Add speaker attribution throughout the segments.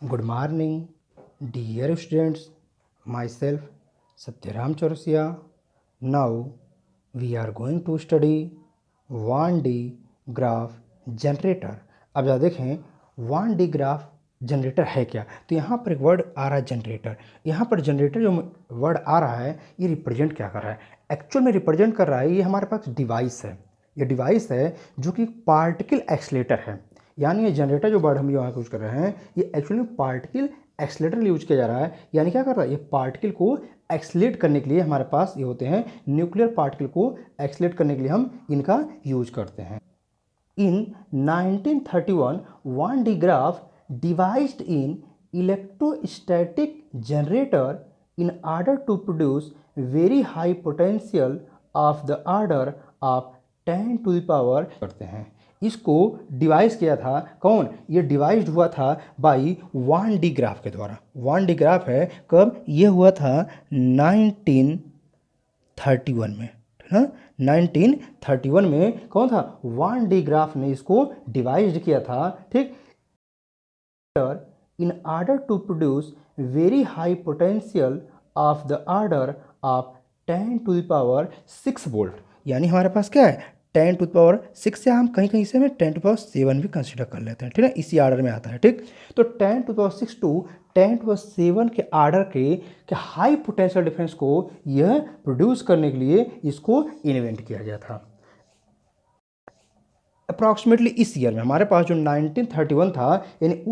Speaker 1: Good morning, dear students. Myself, Satyaram Chaurasia. Now, we are going to study 1D Graaff generator. अब ज़रा देखें 1D Graaff generator है क्या। तो यहाँ पर एक वर्ड आ रहा है जनरेटर। यहाँ पर जनरेटर जो वर्ड आ रहा है ये रिप्रेजेंट क्या कर रहा है, एक्चुअल में रिप्रेजेंट कर रहा है ये हमारे पास डिवाइस है। ये डिवाइस है जो कि पार्टिकल एक्सलेटर है। यानी ये जनरेटर जो वर्ड हम यहाँ यूज़ कर रहे हैं ये एक्चुअली पार्टिकल एक्सलेटर यूज किया जा रहा है। यानी क्या कर रहा है, ये पार्टिकल को एक्सलेट करने के लिए हमारे पास ये होते हैं, न्यूक्लियर पार्टिकल को एक्सलेट करने के लिए हम इनका यूज करते हैं। In 1931, 1D graph devised in electrostatic generator in order to produce very high potential of the order of 10 to the power करते हैं। इसको डिवाइस किया था कौन, ये डिवाइस्ड हुआ था बाई 1D ग्राफ के द्वारा। 1D ग्राफ है कब, ये हुआ था 1931 में, है 1931 में कौन था, 1D ग्राफ ने इसको डिवाइस्ड किया था। ठीक, in order to produce very high potential of the order of 10 to the power 6 volt. यानी हमारे पास क्या है 10 टू द पावर 6 से हम कहीं कहीं से 10 टू पावर 7 भी कंसिडर कर लेते हैं। ठीक है, इसी आर्डर में आता है। ठीक, तो 10 to power 6 to 10 to power 7 के आर्डर के हाई पोटेंशियल डिफरेंस को यह प्रोड्यूस करने के लिए इसको इन्वेंट किया गया था। अप्रॉक्सीमेटली इस ईयर में हमारे पास जो 1931 था, यानी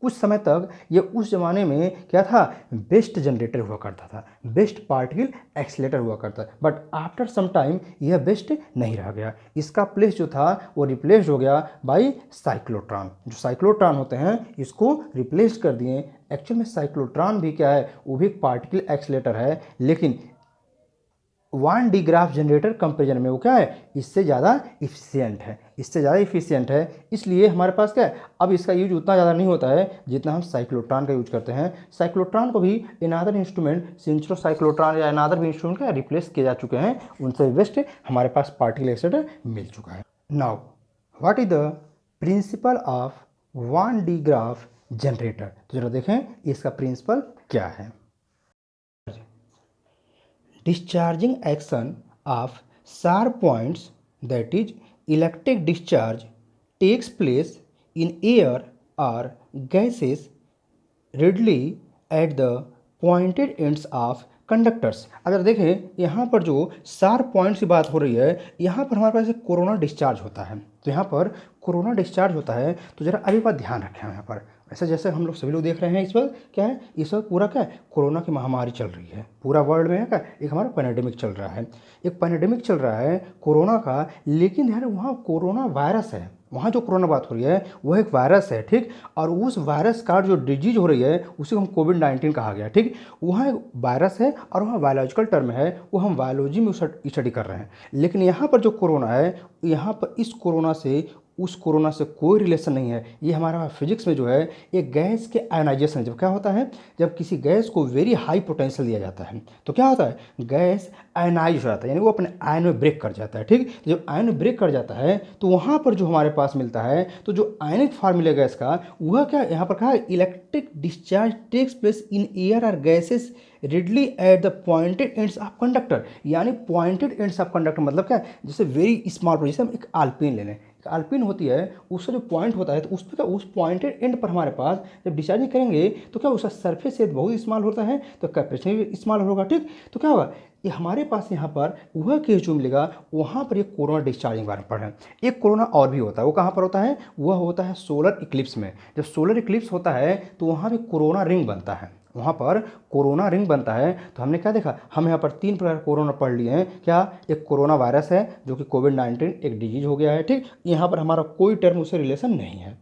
Speaker 1: कुछ समय तक ये उस ज़माने में क्या था, बेस्ट जनरेटर हुआ करता था, बेस्ट पार्टिकल एक्सलेटर हुआ करता था। बट आफ्टर सम टाइम यह बेस्ट नहीं रह गया, इसका प्लेस जो था वो रिप्लेस हो गया बाय साइक्लोट्रॉन। जो साइक्लोट्रॉन होते हैं इसको रिप्लेस कर दिए। एक्चुअल में साइक्लोट्रॉन भी क्या है, वो भी एक पार्टिकल एक्सलेटर है, लेकिन 1D ग्राफ जनरेटर कंपेरिजन में वो क्या है, इससे ज़्यादा इफिशियंट है, इससे ज़्यादा इफिशियंट है। इसलिए हमारे पास क्या है, अब इसका यूज उतना ज़्यादा नहीं होता है जितना हम साइक्लोट्रॉन का यूज करते हैं। साइक्लोट्रॉन को भी अनदर इंस्ट्रूमेंट सिंचरो साइक्लोट्रॉन या अनदर भी इंस्ट्रूमेंट का रिप्लेस किए जा चुके हैं, उनसे बेस्ट हमारे पास पार्टिकल एक्सलेटर मिल चुका है। Now what is the principle of 1D Graaff generator. तो जरा देखें इसका प्रिंसिपल क्या है। Discharging action of sharp points, that is electric discharge, takes place in air or gases readily at the pointed ends of conductors. अगर देखें यहाँ पर जो शार्प पॉइंट्स की बात हो रही है, यहाँ पर हमारे पास एक कोरोना डिस्चार्ज होता है। तो यहाँ पर कोरोना डिस्चार्ज होता है, तो ज़रा अभी बात ध्यान रखें यहाँ पर। ऐसे जैसे हम लोग सभी लोग देख रहे हैं इस वक्त क्या है, इस वक्त पूरा क्या है, कोरोना की महामारी चल रही है पूरा वर्ल्ड में, है क्या, एक हमारा पैंडेमिक चल रहा है, एक पैंडेमिक चल रहा है कोरोना का। लेकिन यार वहाँ कोरोना वायरस है, वहाँ जो कोरोना बात हो रही है वह एक वायरस है। ठीक, और उस वायरस का जो डिजीज हो रही है उसे हम कोविड-19 कहा गया। ठीक, वहाँ एक वायरस है और वहाँ बायोलॉजिकल टर्म है, वो हम बायोलॉजी में स्टडी कर रहे हैं। लेकिन यहाँ पर जो कोरोना है, यहाँ पर इस कोरोना से उस कोरोना से कोई रिलेशन नहीं है। ये हमारा फिजिक्स में जो है एक गैस के आयनाइजेशन है। जब क्या होता है, जब किसी गैस को वेरी हाई पोटेंशियल दिया जाता है तो क्या होता है, गैस आयनाइज हो जाता है, यानी वो अपने आयन में ब्रेक कर जाता है। ठीक, तो जब आयन में ब्रेक कर जाता है तो वहाँ पर जो हमारे पास मिलता है, तो जो आयनिक फार्मूला गैस का वह क्या यहाँ पर कहा है, electric discharge takes place in air और gases readily at the pointed ends of conductor. यानी पॉइंटेड एंड्स ऑफ कंडक्टर मतलब क्या है, जैसे वेरी स्मॉल, जैसे हम एक आल्पिन ले लें, आल्पिन होती है उसका जो पॉइंट होता है तो उस पर क्या, उस पॉइंटेड एंड पर हमारे पास जब डिस्चार्जिंग करेंगे तो क्या उसका सरफेस एरिया बहुत स्मॉल होता है, तो कैपेसिटी भी स्मॉल होगा। ठीक, तो क्या होगा, ये हमारे पास यहाँ पर वह केस जो मिलेगा वहाँ पर एक कोरोना डिस्चार्जिंग बारे में पढ़ रहे हैं। एक कोरोना और भी होता है, वो कहाँ पर होता है, वह होता है सोलर इक्लिप्स में। जब सोलर इक्लिप्स होता है तो वहाँ भी कोरोना रिंग बनता है, वहाँ पर कोरोना रिंग बनता है। तो हमने क्या देखा, हम यहाँ पर 3 प्रकार कोरोना पढ़ लिए हैं। क्या, एक कोरोना वायरस है जो कि कोविड-19 एक डिजीज हो गया है। ठीक, यहाँ पर हमारा कोई टर्म उससे रिलेशन नहीं है।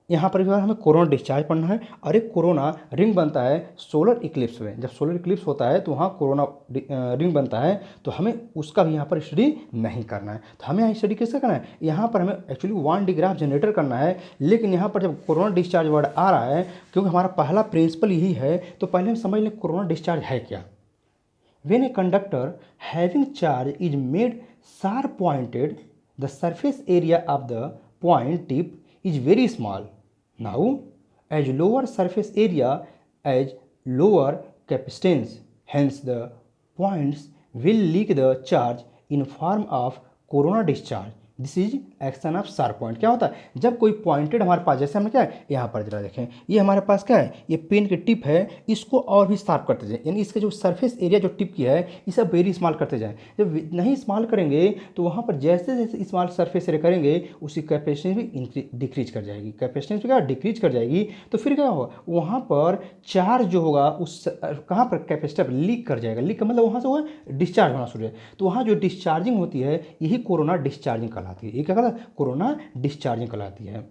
Speaker 1: यहाँ पर भी हमें कोरोना डिस्चार्ज पढ़ना है, और एक कोरोना रिंग बनता है सोलर इक्लिप्स में। जब सोलर इक्लिप्स होता है तो वहाँ कोरोना रिंग बनता है, तो हमें उसका भी यहाँ पर स्टडी नहीं करना है। तो हमें यहाँ स्टडी कैसे करना है, यहाँ पर हमें एक्चुअली 1D ग्राफ जनरेटर करना है। लेकिन यहाँ पर जब कोरोना डिस्चार्ज वर्ड आ रहा है, क्योंकि हमारा पहला प्रिंसिपल यही है, तो पहले हम समझ लें कोरोना डिस्चार्ज है क्या। When a conductor having charge is made sharp pointed, the surface area of the point tip is very small. Now, as lower surface area as lower capacitance. Hence the points will leak the charge in form of corona discharge. This is action of sharp point. क्या होता है जब कोई pointed हमारे पास, जैसे हमने क्या है यहाँ पर जरा देखें, ये हमारे पास क्या है, ये पेन की टिप है, इसको और भी शार्प करते जाए, यानी इसका जो सरफेस एरिया जो टिप की है इसे वेरी स्मॉल करते जाएं। जब नहीं स्मॉल करेंगे तो वहाँ पर जैसे जैसे स्मॉल सरफेस एरिया करेंगे उसकी कैपेसिटेंस भी डिक्रीज कर जाएगी, कैपेसिटेंस क्या डिक्रीज कर जाएगी। तो फिर क्या होगा, वहाँ पर चार्ज जो होगा उस कहाँ पर कैपेसिटर लीक कर जाएगा। लीक का मतलब वहाँ से वो डिस्चार्ज होना शुरू है। तो वहाँ जो डिस्चार्जिंग होती है यही कोरोना डिस्चार्जिंग कहलाती है। ये क्या कहलाता है, कोरोना डिस्चार्जिंग कहलाती है।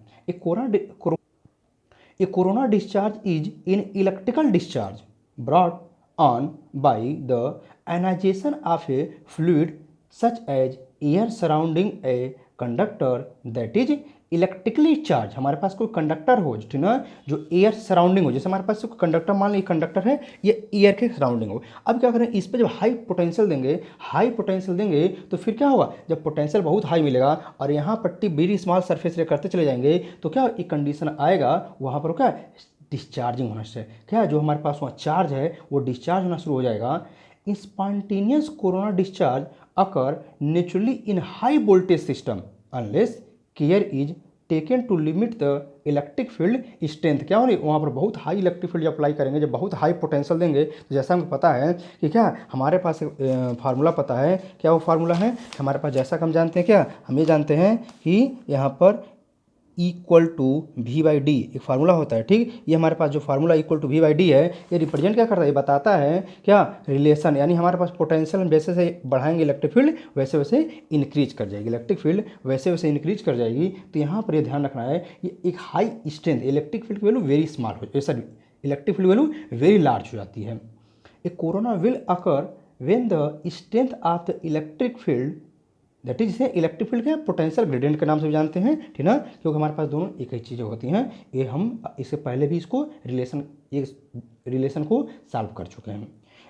Speaker 1: एक corona discharge is in electrical discharge brought on by the ionization of a fluid such as air surrounding a conductor that is electrically charge. हमारे पास कोई कंडक्टर हो, ठीक ना, जो एयर सराउंडिंग हो, जैसे हमारे पास कंडक्टर, मान लीजिए कंडक्टर है, ये एयर के सराउंडिंग हो। अब क्या करें, इस पर जब हाई पोटेंशियल देंगे तो फिर क्या होगा, जब पोटेंशियल बहुत हाई मिलेगा और यहाँ पट्टी वेरी स्मॉल सरफेस करते चले जाएंगे तो क्या एक कंडीशन आएगा, वहाँ पर क्या डिस्चार्जिंग होना चाहिए। क्या जो हमारे पास वहाँ चार्ज है वो डिस्चार्ज होना शुरू हो जाएगा। Spontaneous corona discharge occur naturally in high voltage system unless care is taken to limit the electric field strength. क्या हो रही, वहाँ पर बहुत हाई इलेक्ट्रिक फील्ड अप्लाई करेंगे, जब बहुत हाई पोटेंशियल देंगे तो जैसा हमको पता है कि क्या हमारे पास फार्मूला पता है, क्या वो फार्मूला है हमारे पास, जैसा कि हम जानते हैं, क्या हम ये जानते हैं कि यहाँ पर equal to V by D एक फार्मूला होता है। ठीक, ये हमारे पास जो formula equal to V by D है ये रिप्रेजेंट क्या करता है, ये बताता है क्या रिलेशन, यानी हमारे पास पोटेंशियल हम जैसे जैसे बढ़ाएंगे इलेक्ट्रिक फील्ड वैसे वैसे इंक्रीज कर जाएगी, इलेक्ट्रिक फील्ड वैसे वैसे इंक्रीज कर जाएगी। तो यहाँ पर ये ध्यान रखना है, ये एक हाई स्ट्रेंथ, इलेक्ट्रिक फील्ड की वैल्यू वेरी स्मॉल हो, sorry electric field value very large हो जाती है। A corona will occur when the strength of the electric field that is, इसे इलेक्ट्रिक फील्ड के पोटेंशियल ग्रेडियंट के नाम से भी जानते हैं, ठीक ना, क्योंकि हमारे पास दोनों एक ही चीज़ें होती हैं। ये हम इससे पहले भी इसको रिलेशन को सॉल्व कर चुके हैं।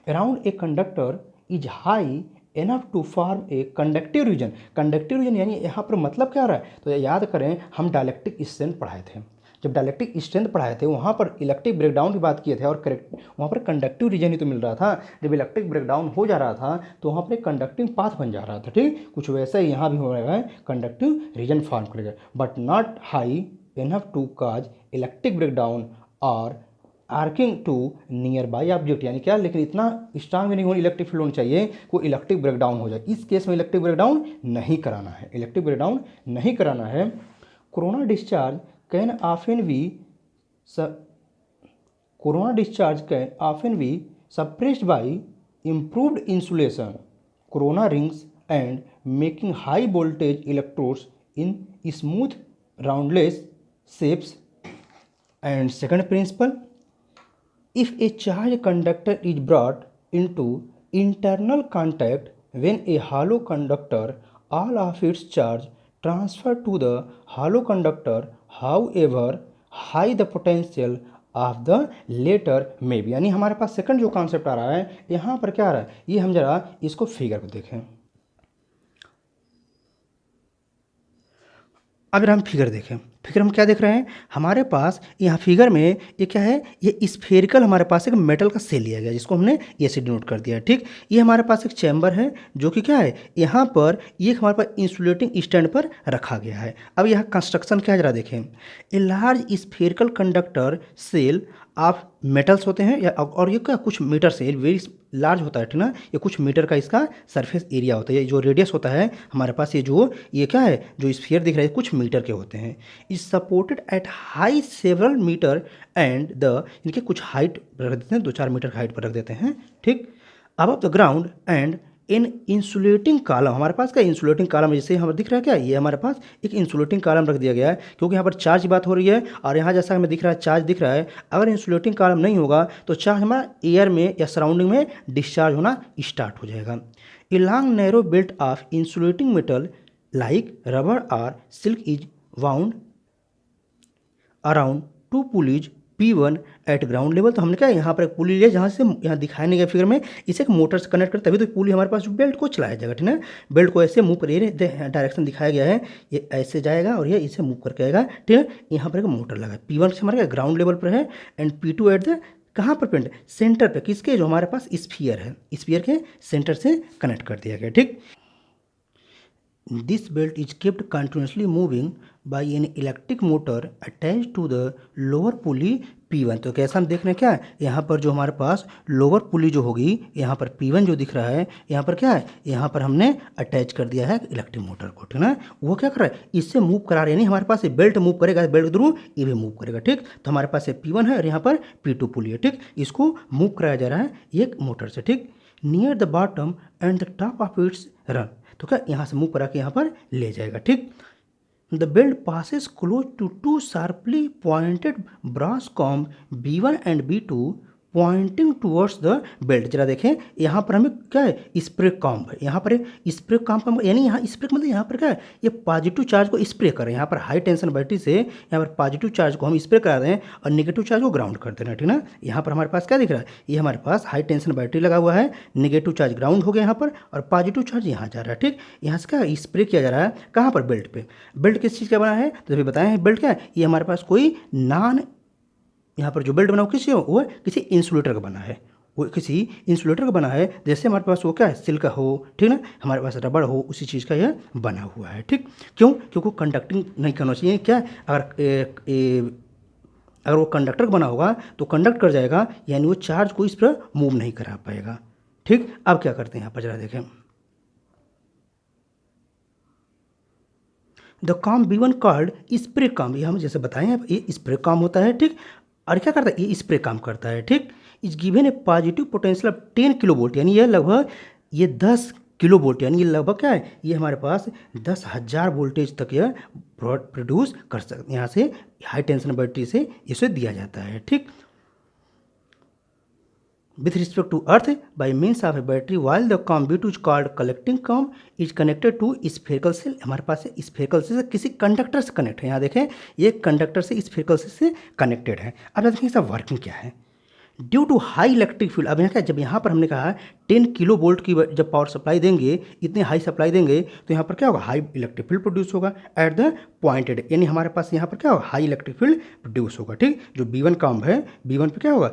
Speaker 1: Around a conductor is high enough to form a conductive region यानी यहाँ पर मतलब क्या हो रहा है, तो याद करें हम डायलेक्ट्रिक स्ट्रेंथ पढ़ाए थे, जब डायलेक्ट्रिक स्ट्रेंथ पढ़ाए थे वहाँ पर इलेक्ट्रिक ब्रेकडाउन की बात किए थे और करेक्ट वहाँ पर कंडक्टिव रीजन ही तो मिल रहा था। जब इलेक्ट्रिक ब्रेकडाउन हो जा रहा था तो वहाँ पर एक कंडक्टिंग पाथ बन जा रहा था। ठीक, कुछ वैसा ही यहाँ भी हो रहा है, कंडक्टिव रीजन फॉर्म करेगा but not high enough to cause electric breakdown और arcing to nearby object, यानी क्या, लेकिन इतना स्ट्रांग भी नहीं होनी इलेक्ट्रिक फील्ड होनी चाहिए को इलेक्ट्रिक ब्रेकडाउन हो जाए। इस केस में इलेक्ट्रिक ब्रेकडाउन नहीं कराना है, इलेक्ट्रिक ब्रेकडाउन नहीं कराना है। Corona discharge can often be suppressed by improved insulation, corona rings and making high voltage electrodes in smooth roundless shapes. And second principle, if a charged conductor is brought into internal contact when a hollow conductor, all of its charge transfer to the hollow conductor, however high the potential of the latter may be. यानी हमारे पास second जो concept आ रहा है यहाँ पर क्या आ रहा है, ये हम जरा इसको फिगर को देखें। अगर हम फिगर देखें, फिगर हम क्या देख रहे हैं, हमारे पास यहाँ फिगर में ये क्या है, ये स्फेरिकल हमारे पास एक मेटल का सेल लिया गया जिसको हमने ये से डिनोट कर दिया है। ठीक, ये हमारे पास एक चैम्बर है जो कि क्या है, यहाँ पर ये हमारे पास इंसुलेटिंग स्टैंड पर रखा गया है। अब यहाँ कंस्ट्रक्शन क्या है जरा देखें, a large spherical conductor shell of metals होते हैं या और ये क्या कुछ मीटर से वेरी लार्ज होता है, ठीक ना, ये कुछ मीटर का इसका सरफेस एरिया होता है, ये जो रेडियस होता है हमारे पास ये क्या है जो स्फीयर दिख रहा है कुछ मीटर के होते हैं। Is supported at high several meter and the, इनके कुछ हाइट रख देते हैं, 2-4 मीटर हाइट पर रख देते हैं। ठीक, above the ground and in insulating column, हमारे पास क्या इंसुलेटिंग कॉलम जैसे हमें दिख रहा है, क्या ये हमारे पास एक इंसुलेटिंग कॉलम रख दिया गया है क्योंकि यहाँ पर चार्ज की बात हो रही है और यहाँ जैसा हमें दिख रहा है चार्ज दिख रहा है। अगर इंसुलेटिंग कॉलम नहीं होगा तो चार्ज हमारा एयर में या सराउंडिंग में डिस्चार्ज होना स्टार्ट हो जाएगा। A long narrow belt of insulating metal like rubber और silk is wound around two pulleys P1 at ground level. तो हमने क्या यहाँ पर एक पुली लिया जहाँ से यहाँ दिखाया नहीं गया फिगर में, इसे एक मोटर से कनेक्ट कर, तभी तो पुली हमारे पास बेल्ट को चलाया जाएगा, ठीक है। बेल्ट को ऐसे मूव करिए, डायरेक्शन दिखाया गया है, ये ऐसे जाएगा और ये इसे मूव करके आएगा, ठीक है। यहाँ पर एक मोटर लगा है, P1 से हमारे ग्राउंड लेवल पर है एंड P2 एट द कहाँ पर पेंट सेंटर पे, किसके, जो हमारे पास स्फीयर है, स्फीयर के सेंटर से कनेक्ट कर दिया गया, ठीक। This belt is kept continuously moving by an electric motor attached to the lower pulley P1। तो कैसा हम देख रहे हैं, क्या है यहाँ पर जो हमारे पास लोअर पुली जो होगी, यहाँ पर P1 जो दिख रहा है, यहाँ पर क्या है, यहाँ पर हमने अटैच कर दिया है इलेक्ट्रिक मोटर को, ठीक है ना। वो क्या कर रहा है, इससे मूव करा रहे हैं, नहीं हमारे पास ये बेल्ट मूव करेगा, बेल्ट के थ्रू ये भी मूव करेगा, ठीक। तो हमारे पास ये P1 है और यहाँ पर P2 पुली है, ठीक। इसको मूव कराया जा रहा है एक मोटर से, ठीक। Near the bottom and the top of its run. तो क्या यहाँ से मूव करा के यहाँ पर ले जाएगा, ठीक। The belt passes close to two sharply pointed brass comb B1 and B2 pointing towards the belt. जरा देखें यहाँ पर हमें क्या है, स्प्रे कॉम्ब है, यहाँ पर स्प्रे कॉम्ब का यानी यहाँ स्प्रे मतलब यहाँ पर क्या है, ये पॉजिटिव चार्ज को स्प्रे कर रहे हैं, यहाँ पर हाई टेंशन बैटरी से यहाँ पर पॉजिटिव चार्ज को हम स्प्रे करा रहे हैं और नेगेटिव चार्ज को ग्राउंड कर दे रहे हैं, ठीक ना। यहाँ पर हमारे पास क्या दिख रहा है, ये हमारे पास हाई टेंशन बैटरी लगा हुआ है, नेगेटिव चार्ज ग्राउंड हो गया यहाँ पर और पॉजिटिव चार्ज यहाँ जा रहा है, ठीक। यहाँ से क्या स्प्रे किया जा रहा है, कहाँ पर, बेल्ट पे। बेल्ट किस चीज़ का बना है, तो अभी बताया है बेल्ट क्या है, ये हमारे पास कोई नॉन, यहाँ पर जो बेल्ट बना वो किसी वो किसी इंसुलेटर का बना है, वो किसी इंसुलेटर का बना है, जैसे हमारे पास वो क्या है, सिल्क का हो, ठीक ना, हमारे पास रबड़ हो, उसी चीज़ का यह बना हुआ है, ठीक। क्यों, क्योंकि कंडक्टिंग नहीं करना चाहिए, क्या अगर वो कंडक्टर का बना होगा तो कंडक्ट कर जाएगा, यानी वो चार्ज को इस पर मूव नहीं करा पाएगा, ठीक। अब क्या करते हैं यहाँ पर जरा देखें, the com B1 called spray com, ये हम जैसे बताएं ये स्प्रे कॉम होता है, ठीक। और क्या करता है, ये स्प्रे काम करता है, ठीक। इस given A positive potential of 10 kilo volt, यानी ये लगभग ये 10 किलो वोल्ट, यानी ये लगभग क्या है, ये हमारे पास 10,000 वोल्टेज तक यह प्रोड्यूस कर सकते, यहाँ से हाई टेंशन बैटरी से इसे दिया जाता है, ठीक। with respect to earth by means of a battery, while the COM B2 is called collecting COM is connected to spherical cell। हमारे पास spherical cell से किसी कंडक्टर से कनेक्ट है, यहाँ देखें ये कंडक्टर से spherical cell से कनेक्टेड है। अब देखें इसका वर्किंग क्या है, due to high electric field. अब यहाँ क्या, जब यहाँ पर हमने कहा 10 किलो वोल्ट की जब पावर सप्लाई देंगे, इतने हाई सप्लाई देंगे तो यहाँ पर क्या होगा, हाई इलेक्ट्रिक फील्ड प्रोड्यूस होगा एट द पॉइंटेड, यानी हमारे पास यहाँ पर क्या होगा, हाई इलेक्ट्रिक फील्ड प्रोड्यूस होगा, ठीक। जो B1 कॉम्ब है, B1 पे क्या होगा,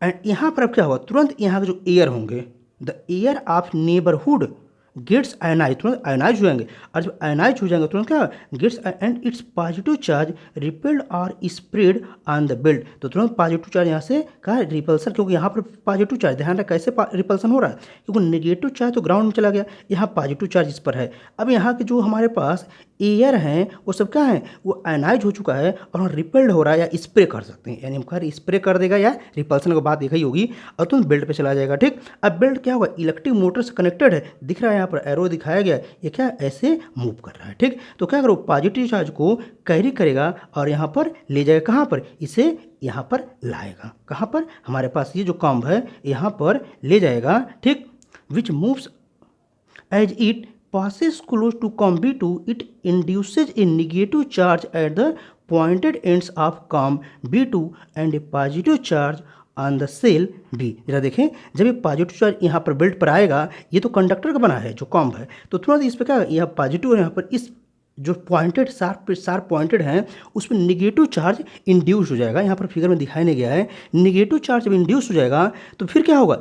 Speaker 1: एंड यहाँ पर अब क्या होगा, तुरंत यहाँ के जो एयर होंगे, the air of neighbourhood gets ionize, तुरंत आयनाइज हो जाएंगे, और जब आयनाइज हो जाएंगे तुरंत क्या gets and its positive charge repelled और स्प्रेड ऑन द बेल्ट। तो तुरंत पॉजिटिव चार्ज यहाँ से का रिपल्सन, क्योंकि यहाँ पर पॉजिटिव चार्ज, ध्यान रखें कैसे रिपल्सन हो रहा है, क्योंकि नेगेटिव चार्ज तो ग्राउंड में चला गया, यहाँ पॉजिटिव चार्ज इस पर है। अब यहाँ के जो हमारे पास एयर हैं वो सब क्या है, वो आयनाइज हो चुका है और रिपेल्ड हो रहा है या स्प्रे कर सकते हैं, यानी हम कह स्प्रे कर देगा या रिपल्सन की बात देखी होगी, और तुम बेल्ट पे चला जाएगा, ठीक। अब बेल्ट क्या होगा, इलेक्ट्रिक मोटर से कनेक्टेड है, दिख रहा है यहाँ पर एरो दिखाया गया, ये क्या ऐसे मूव कर रहा है, ठीक। तो क्या करो, पॉजिटिव चार्ज को कैरी करेगा और यहाँ पर ले जाएगा, कहाँ पर, इसे यहाँ पर लाएगा, कहाँ पर, हमारे पास ये जो कॉम्ब है यहाँ पर ले जाएगा, ठीक। Which moves as it passes close to COM B2, it induces a negative charge at the pointed ends of COM B2 and a positive charge on the shell B। जरा देखें, जब ये पॉजिटिव चार्ज यहाँ पर belt पर आएगा, ये तो कंडक्टर का बना है जो कॉम्ब है, तो तुरंत इस पर क्या, यह पॉजिटिव यहाँ पर इस जो पॉइंटेड शार्प पॉइंटेड हैं उस पर निगेटिव चार्ज इंड्यूस हो जाएगा, यहाँ पर फिगर में दिखाई नहीं गया है, निगेटिव चार्ज जब इंड्यूस हो जाएगा तो फिर क्या होगा,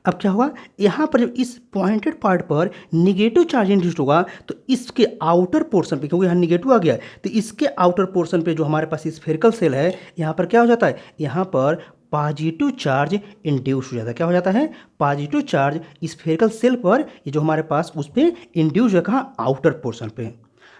Speaker 1: अब क्या होगा, यहाँ पर जब इस पॉइंटेड पार्ट पर निगेटिव चार्ज इंड्यूस्ड होगा तो इसके आउटर पोर्शन पे, क्योंकि यहाँ निगेटिव आ गया है, तो इसके आउटर पोर्शन पे जो हमारे पास स्फेरिकल सेल है, यहाँ पर क्या हो जाता है, यहाँ पर पॉजिटिव चार्ज इंड्यूस हो जाता है, क्या हो जाता है, पॉजिटिव चार्ज स्फेरिकल सेल पर, ये जो हमारे पास उस पर इंड्यूस है, कहाँ, आउटर पोर्शन पे।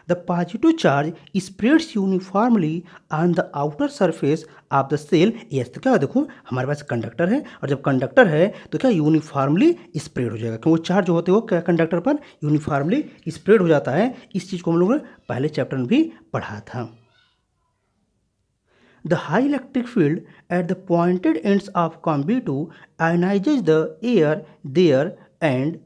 Speaker 1: The positive charge spreads uniformly on the outer surface of the cell। Yes, तो क्या देखो हमारे पास कंडक्टर है, और जब कंडक्टर है तो क्या यूनिफॉर्मली स्प्रेड हो जाएगा, क्योंकि वो चार्ज जो होते हैं वो क्या कंडक्टर पर यूनिफॉर्मली स्प्रेड हो जाता है। इस चीज़ को हम लोगों ने पहले चैप्टर में भी पढ़ा था। The high electric field at the pointed ends of COM B2 ionizes the air there and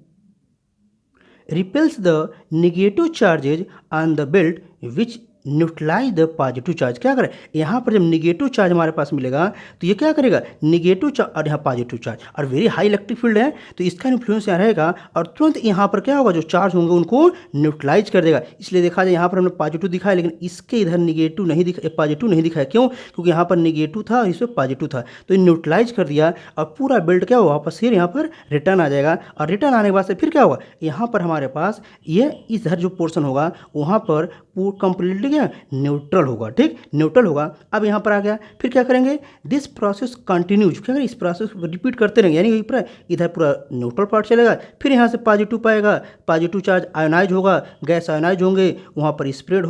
Speaker 1: repels the negative charges on the belt which neutralize the positive charge. क्या करें, यहाँ पर जब निगेटिव चार्ज हमारे पास मिलेगा तो ये क्या करेगा, निगेटिव चार्ज और यहाँ पॉजिटिव चार्ज, और वेरी हाई इलेक्ट्रिक फील्ड है तो इसका इन्फ्लुएंस यहाँ रहेगा और तुरंत यहाँ पर क्या होगा, जो चार्ज होंगे उनको न्यूट्रलाइज कर देगा। इसलिए देखा जाए यहाँ पर हमने पॉजिटिव दिखाया, लेकिन इसके इधर निगेटिव नहीं दिखा, पॉजिटिव नहीं दिखाया। क्यों, क्योंकि यहाँ पर निगेटिव था और इस पर पॉजिटिव था, तो न्यूट्रलाइज कर दिया और पूरा बेल्ट क्या हुआ, वापस फिर यहाँ पर रिटर्न आ जाएगा। और रिटर्न आने के बाद से फिर क्या होगा, यहाँ पर हमारे पास ये इधर जो पोर्शन होगा वहाँ पर कंप्लीटली क्या न्यूट्रल होगा। ठीक, न्यूट्रल होगा। अब यहाँ पर आ गया, फिर क्या करेंगे, दिस प्रोसेस कंटिन्यूज, क्या करें, इस प्रोसेस को रिपीट करते रहेंगे, यानी इधर पूरा न्यूट्रल पार्ट चलेगा, फिर यहाँ से पॉजिटिव पाएगा, पॉजिटिव चार्ज आयोनाइज होगा, गैस आयोनाइज होंगे, वहाँ पर स्प्रेड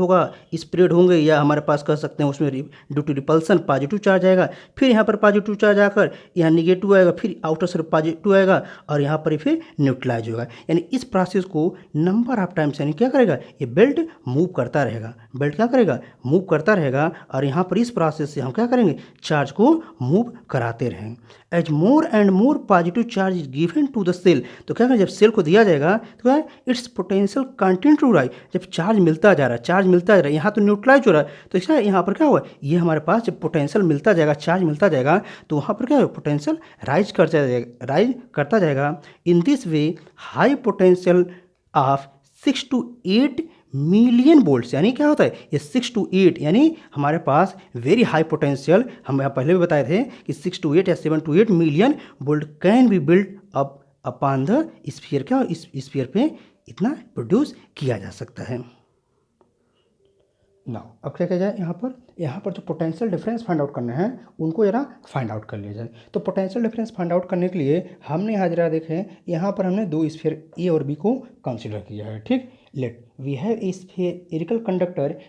Speaker 1: होंगे, या हमारे पास कह सकते हैं उसमें due to repulsion positive charge आएगा, फिर यहाँ पर पॉजिटिव चार्ज आकर यहाँ निगेटिव आएगा, फिर आउटर से पॉजिटिव आएगा और यहाँ पर फिर न्यूट्रलाइज होगा। यानी इस प्रोसेस को नंबर ऑफ टाइम्स यानी क्या करेगा, ये बेल्ट मूव करता रहेगा, बेल्ट क्या करेगा, मूव करता रहेगा। और यहाँ पर इस प्रोसेस से हम क्या करेंगे, चार्ज को मूव कराते रहेंगे। As more and more positive charge is given to the shell, तो क्या करें, जब सेल को दिया जाएगा तो क्या है, its potential continue to rise, जब चार्ज मिलता जा रहा है, चार्ज मिलता जा रहा है, यहाँ तो न्यूट्रलाइज हो रहा है, तो इसका यहाँ पर क्या हुआ, ये हमारे पास जब पोटेंशियल मिलता जाएगा, चार्ज मिलता जाएगा, तो वहाँ पर क्या है, पोटेंशियल राइज करता जाएगा। In this way high potential of 6 to 8 million volts, यानी क्या होता है, ये 6 to 8 यानी हमारे पास वेरी हाई पोटेंशियल, हम यहाँ पहले भी बताए थे कि 6 to 8 या 7 to 8 million volt can be build up upon the sphere. क्या इस स्फीयर पे इतना प्रोड्यूस किया जा सकता है। नाउ अब क्या किया जाए, यहाँ पर जो पोटेंशियल डिफरेंस फाइंड आउट करना है उनको जरा फाइंड आउट कर लिया जाए। तो पोटेंशियल डिफरेंस फाइंड आउट करने के लिए हमने यहाँ जरा देखें, यहाँ पर हमने दो स्फीयर ए और बी को कंसिडर किया है। ठीक, let we have a spherical conductor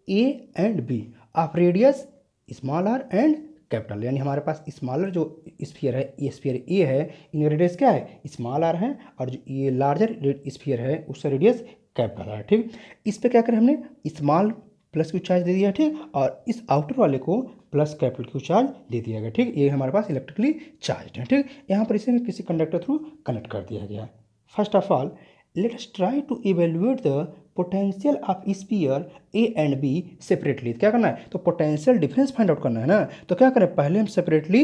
Speaker 1: A and B of radius small R and capital, यानी हमारे पास स्मॉलर जो स्फीयर है, ये स्फीयर ए है, इनका रेडियस क्या है, स्मॉल आर है, और जो ये लार्जर स्फीयर है उसका रेडियस कैपिटल है। ठीक, इस पर क्या करें, हमने स्मॉल प्लस क्यू चार्ज दे दिया। ठीक, और इस आउटर वाले को प्लस कैपिटल क्यू चार्ज दे दिया गया। ठीक, ये हमारे पास इलेक्ट्रिकली चार्ज है। ठीक, यहाँ पर इसे किसी कंडक्टर थ्रू कनेक्ट कर दिया गया। First of all let us try to evaluate the potential of sphere A and B separately. क्या करना है, तो पोटेंशियल डिफरेंस फाइंड आउट करना है ना, तो क्या करें, पहले हम सेपरेटली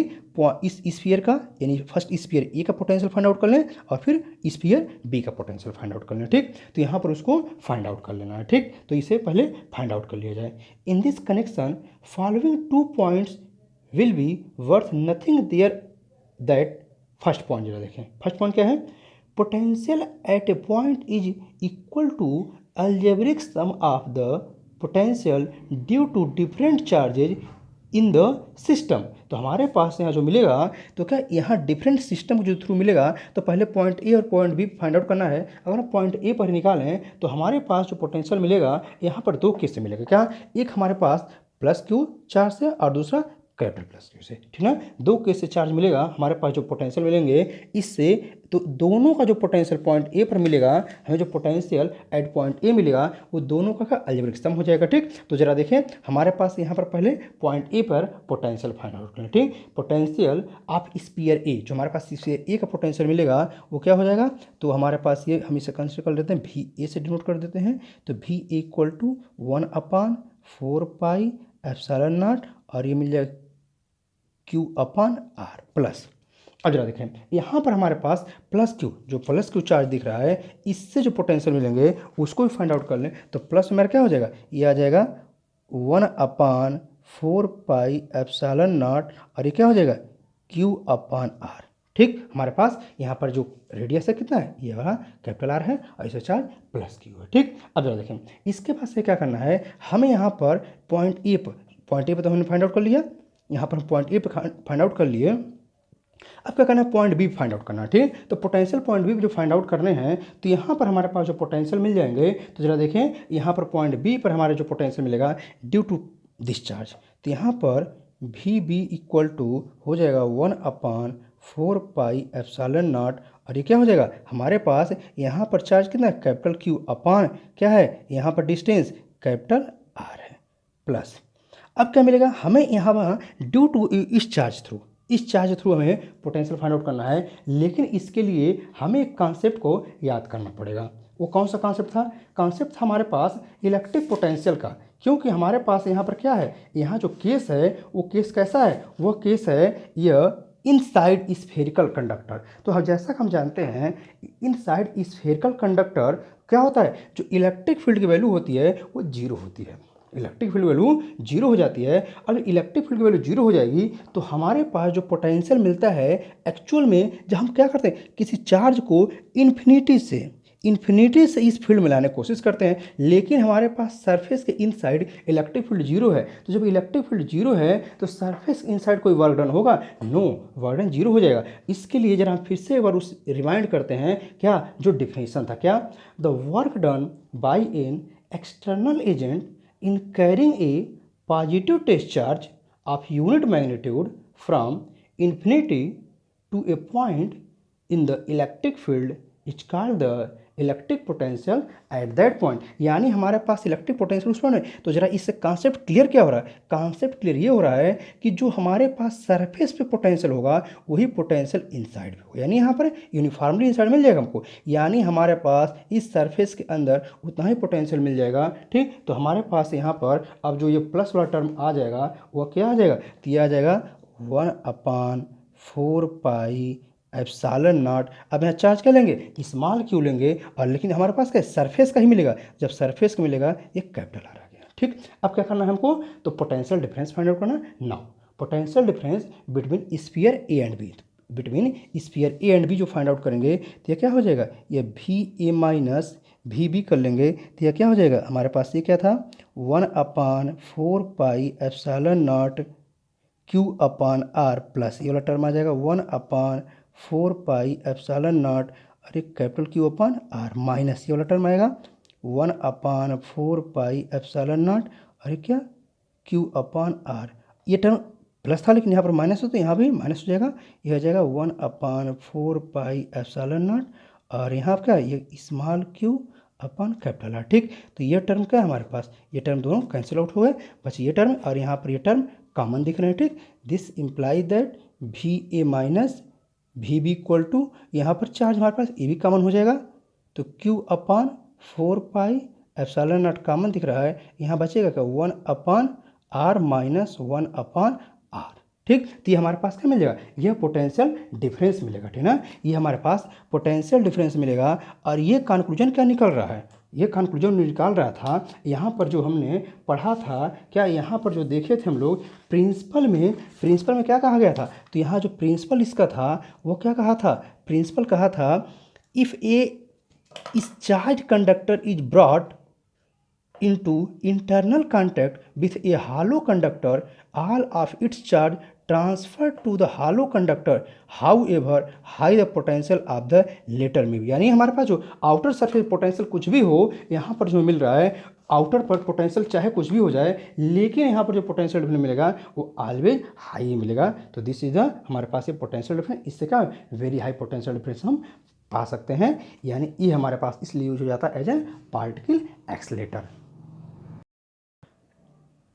Speaker 1: इस स्फीयर का यानी फर्स्ट स्फीयर ए का पोटेंशियल फाइंड आउट कर लें और फिर स्फीयर बी का पोटेंशियल फाइंड आउट कर लें। ठीक, तो यहाँ पर उसको फाइंड आउट कर लेना है। ठीक, तो इसे पहले फाइंड आउट कर लिया जाए। In this connection following 2 points will be worth nothing there that. First point जरा देखें, फर्स्ट पॉइंट क्या है, potential at a point is equal to algebraic sum of the potential due to different charges in the system. तो हमारे पास यहाँ जो मिलेगा, तो क्या यहाँ डिफरेंट सिस्टम जो थ्रू मिलेगा, तो पहले पॉइंट ए और पॉइंट बी फाइंड आउट करना है। अगर हम पॉइंट ए पर निकालें तो हमारे पास जो पोटेंशियल मिलेगा यहाँ पर दो केस से मिलेगा। क्या, एक हमारे पास प्लस क्यू चार्ज से और दूसरा कैपिटल प्लस क्यू से। ठीक ना, दो केस से चार्ज मिलेगा हमारे पास, जो पोटेंशियल मिलेंगे इससे, तो दोनों का जो पोटेंशियल पॉइंट ए पर मिलेगा, हमें जो पोटेंशियल एट पॉइंट ए मिलेगा वो दोनों का अलजेब्रिक सम हो जाएगा। ठीक, तो जरा देखें हमारे पास यहाँ पर पहले पॉइंट ए पर पोटेंशियल फाइंड आउट करें। ठीक, पोटेंशियल ऑफ स्फीयर ए, जो हमारे पास स्फीयर ए का पोटेंशियल मिलेगा वो क्या हो जाएगा, तो हमारे पास ये हम इसे कंसिडर कर लेते हैं, भी ए से डिनोट कर देते हैं, तो भी इक्वल टू 1/4πε0, और ये मिल जाएगा Q अपॉन आर प्लस। अब जरा देखें यहाँ पर हमारे पास प्लस क्यू, जो प्लस क्यू चार्ज दिख रहा है, इससे जो पोटेंशियल मिलेंगे उसको भी फाइंड आउट कर लें, तो प्लस में मेरा क्या हो जाएगा, ये आ जाएगा 1/4πε0, और ये क्या हो जाएगा Q अपॉन आर। ठीक, हमारे पास यहाँ पर जो रेडियस है कितना है, ये वाला कैपिटल आर है, और इसका चार्ज प्लस क्यू है। ठीक, अब जरा देखें इसके बाद से क्या करना है, हमें यहाँ पर पॉइंट ए पर तो हमने फाइंड आउट कर लिया, यहाँ पर हम पॉइंट ए पे फाइंड आउट कर लिए। अब क्या करना है, पॉइंट बी फाइंड आउट करना है। ठीक, तो पोटेंशियल पॉइंट बी जो फाइंड आउट करने हैं, तो यहाँ पर हमारे पास जो पोटेंशियल मिल जाएंगे, तो जरा देखें यहाँ पर पॉइंट बी पर हमारे जो पोटेंशियल मिलेगा ड्यू टू डिस्चार्ज, तो यहाँ पर भी बी इक्वल टू हो जाएगा 1/4πε0, और ये क्या हो जाएगा, हमारे पास यहाँ पर चार्ज कितना है, कैपिटल क्यू अपॉन क्या है, यहाँ पर डिस्टेंस कैपिटल आर है प्लस। अब क्या मिलेगा हमें यहाँ ड्यू टू इस चार्ज थ्रू हमें पोटेंशियल फाइंड आउट करना है, लेकिन इसके लिए हमें एक कॉन्सेप्ट को याद करना पड़ेगा। वो कौन सा कॉन्सेप्ट था, हमारे पास इलेक्ट्रिक पोटेंशियल का, क्योंकि हमारे पास यहाँ पर क्या है, यहाँ जो केस है वो केस कैसा है, वो केस है यह इनसाइड स्फेरिकल कंडक्टर। तो हम जैसा कि हम जानते हैं इनसाइड स्फेरिकल कंडक्टर क्या होता है, जो इलेक्ट्रिक फील्ड की वैल्यू होती है वो जीरो होती है। इलेक्ट्रिक फील्ड वैल्यू जीरो हो जाती है। अगर इलेक्ट्रिक फील्ड की वैल्यू जीरो हो जाएगी तो हमारे पास जो पोटेंशियल मिलता है एक्चुअल में, जब हम क्या करते हैं किसी चार्ज को इन्फिनिटी से इस फील्ड में लाने की कोशिश करते हैं, लेकिन हमारे पास सरफेस के इनसाइड इलेक्ट्रिक फील्ड जीरो है। तो जब इलेक्ट्रिक फील्ड जीरो है तो सरफेस इनसाइड कोई वर्क डन होगा, नो, वर्क डन जीरो हो जाएगा। इसके लिए जरा हम फिर से एक बार उस रिमाइंड करते हैं क्या जो डिफिनेशन था, क्या, the work done by an external agent in carrying a positive test charge of unit magnitude from infinity to a point in the electric field is called the electric potential at that point. यानी हमारे पास electric potential उस point है। तो जरा इससे concept clear क्या हो रहा है, कॉन्सेप्ट क्लियर ये हो रहा है कि जो हमारे पास सरफेस पे पोटेंशियल होगा वही पोटेंशियल इनसाइड पे होगा, यानी यहाँ पर यूनिफॉर्मली इनसाइड मिल जाएगा हमको, यानी हमारे पास इस सरफेस के अंदर उतना ही पोटेंशियल मिल जाएगा। ठीक, तो हमारे पास यहाँ पर अब जो ये प्लस वाला टर्म आ जाएगा वह क्या आ जाएगा, तो यह आ जाएगा 1/4 पाई एप्सिलॉन नॉट। अब यहाँ चार्ज क्या लेंगे, स्मॉल क्यू लेंगे, और लेकिन हमारे पास क्या सरफेस का ही मिलेगा। जब सरफेस का मिलेगा ये कैपिटल आर आ गया। ठीक, अब क्या करना है हमको, तो पोटेंशियल डिफरेंस फाइंड आउट करना। Now potential difference between sphere A and B, between sphere A and B जो फाइंड आउट करेंगे तो ये क्या हो जाएगा, ये भी ए माइनस भी बी कर लेंगे तो यह क्या हो जाएगा, हमारे पास ये क्या था 1/4 pi epsilon naught Q upon R plus ये वाला टर्म आ जाएगा 1/4 पाई एप्सिलॉन नॉट, अरे capital Q upon R minus ये वाला टर्म आएगा 1/4 पाई एप्सिलॉन नॉट, अरे क्या क्यू अपॉन आर, ये टर्म प्लस था लेकिन यहाँ पर माइनस हो तो यहाँ भी माइनस हो जाएगा, ये हो जाएगा 1/4 पाई एप्सिलॉन नॉट, और यहाँ पर क्या ये small Q upon capital R. ठीक, तो ये टर्म क्या है हमारे पास, ये टर्म दोनों कैंसिल आउट हो गए, बस ये टर्म और यहाँ पर ये टर्म कॉमन दिख रहे हैं। ठीक, दिस इम्प्लाई दैट भी ए माइनस भी बी इक्वल टू, यहाँ पर चार्ज हमारे पास ए भी कॉमन हो जाएगा, तो Q upon 4 pi epsilon not common दिख रहा है, यहाँ बचेगा क्या 1/r माइनस 1/r। ठीक, तो ये हमारे पास क्या मिल जाएगा, यह पोटेंशियल डिफरेंस मिलेगा। ठीक ना, ये हमारे पास पोटेंशियल डिफरेंस मिलेगा। और ये कंक्लूजन क्या निकल रहा है, ये कंक्लूजन निकाल रहा था यहाँ पर जो हमने पढ़ा था, क्या यहाँ पर जो देखे थे हम लोग प्रिंसिपल में क्या कहा गया था, तो यहाँ जो प्रिंसिपल इसका था वो क्या कहा था, प्रिंसिपल कहा था इफ़ ए इस charge conductor is brought into internal contact with a hollow conductor, all of its charge transferred to the hollow conductor, however high the potential of the latter may be। यानी हमारे पास जो outer surface potential कुछ भी हो, यहाँ पर जो मिल रहा है आउटर पर पोटेंशियल चाहे कुछ भी हो जाए, लेकिन यहाँ पर जो पोटेंशियल डिफरेंस मिलेगा वो ऑलवेज हाई मिलेगा। तो दिस इज द हमारे पास ये पोटेंशियल डिफरेंस, इससे क्या वेरी हाई पोटेंशियल डिफरेंस हम पा सकते हैं। यानी ये हमारे पास इसलिए यूज हो जाता है as an particle accelerator.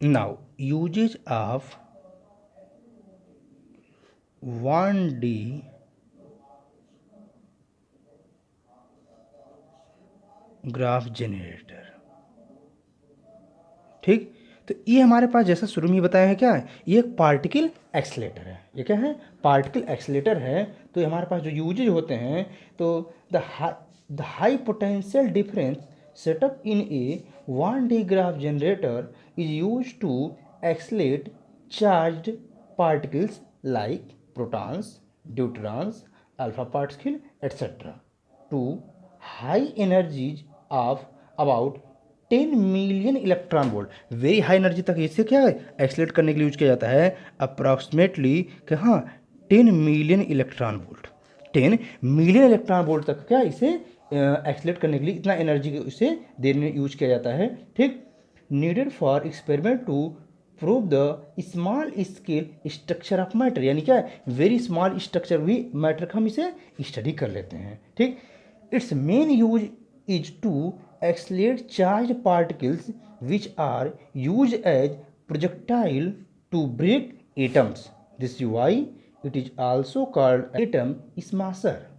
Speaker 1: Now uses of 1D Graaff generator. ठीक, तो ये हमारे पास जैसा शुरू में बताया है क्या है, ये एक पार्टिकल एक्सलेटर है। ये क्या है, पार्टिकल एक्सलेटर है। तो ये हमारे पास जो यूजेज होते हैं, तो the high potential difference setup in A 1D Graaff generator is used to accelerate charged particles like protons, deuterons, alpha particle, etc. to high energies of about 10 million electron volt, very high energy तक इसे क्या है एक्सलेट करने के लिए use किया जाता है। अप्रॉक्सीमेटली कहाँ 10 million electron volt, 10 million electron volt तक क्या इसे एक्सलेट करने के लिए इतना एनर्जी इसे देने में यूज किया जाता है। ठीक, needed for experiment to prove the small scale structure of matter, यानी क्या है वेरी स्मॉल स्ट्रक्चर भी मैटर का हम इसे स्टडी कर लेते हैं। ठीक, its main use is to accelerate charge particles which are use as projectile to break atoms, this is why it is also called atom smasher.